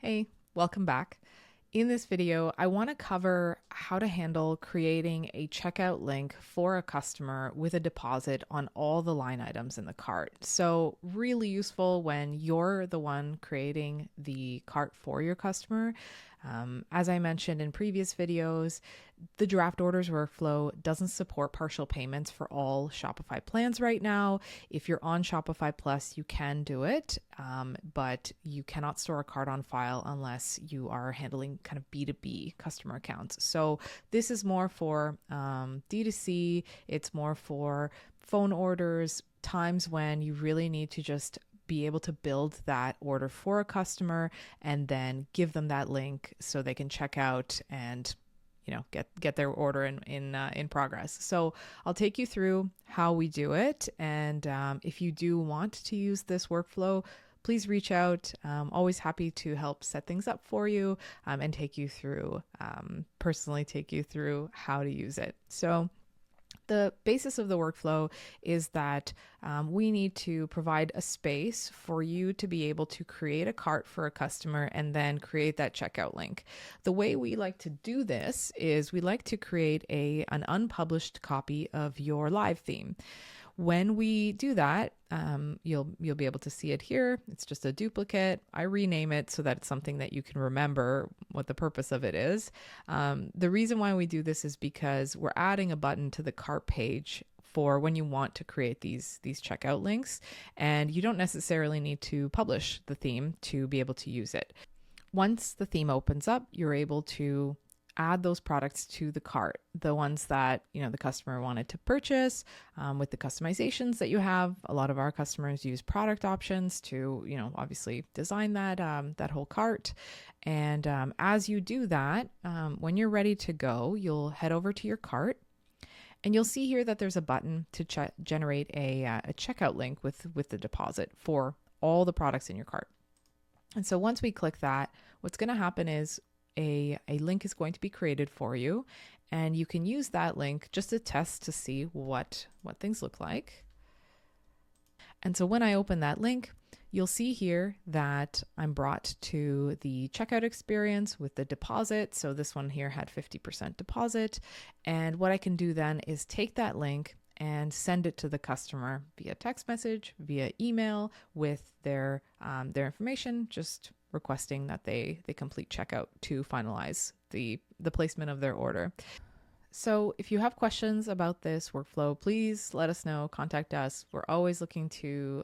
Hey, welcome back. In this video, I want to cover how to handle creating a checkout link for a customer with a deposit on all the line items in the cart. So really useful when you're the one creating the cart for your customer. As I mentioned in previous videos, the draft orders workflow doesn't support partial payments for all Shopify plans right now. If you're on Shopify Plus, you can do it, but you cannot store a cart on file unless you are handling kind of B2B customer accounts. So this is more for D2C. It's more for phone orders, times when you really need to just be able to build that order for a customer and then give them that link so they can check out and get their order in progress. So I'll take you through how we do it, and if you do want to use this workflow, please reach out. Always happy to help set things up for you and take you through personally take you through how to use it. So the basis of the workflow is that we need to provide a space for you to be able to create a cart for a customer and then create that checkout link. The way we like to do this is we like to create an unpublished copy of your live theme. When we do that, you'll be able to see it here. It's just a duplicate. I rename it so that it's something that you can remember what the purpose of it is. The reason why we do this is because we're adding a button to the cart page for when you want to create these checkout links, and you don't necessarily need to publish the theme to be able to use it. Once the theme opens up, you're able to add those products to the cart, the ones that the customer wanted to purchase, with the customizations that you have. A lot of our customers use product options to obviously design that whole cart. And as you do that, when you're ready to go, you'll head over to your cart, and you'll see here that there's a button to generate a checkout link with the deposit for all the products in your cart. And so once we click that, what's going to happen is a link is going to be created for you, and you can use that link just to test to see what things look like. And so when I open that link, you'll see here that I'm brought to the checkout experience with the deposit. So this one here had 50% deposit. And what I can do then is take that link and send it to the customer via text message, via email, with their information, just requesting that they complete checkout to finalize the placement of their order. So if you have questions about this workflow, please let us know, contact us. We're always looking to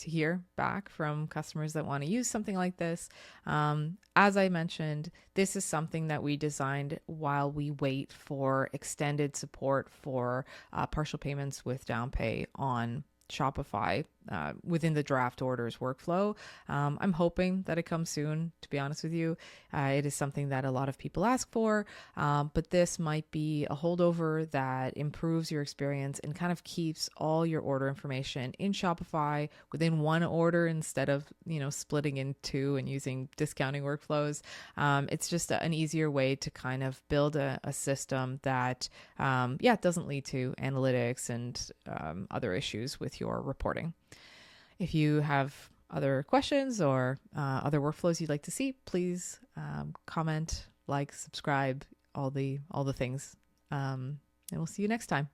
hear back from customers that want to use something like this. As I mentioned, this is something that we designed while we wait for extended support for partial payments with Downpay on Shopify within the draft orders workflow. I'm hoping that it comes soon, to be honest with you. It is something that a lot of people ask for, but this might be a holdover that improves your experience and kind of keeps all your order information in Shopify within one order instead of, splitting in two and using discounting workflows. It's just an easier way to kind of build a system that, doesn't lead to analytics and other issues with your reporting. If you have other questions or other workflows you'd like to see, please comment, like, subscribe, all the things. And we'll see you next time.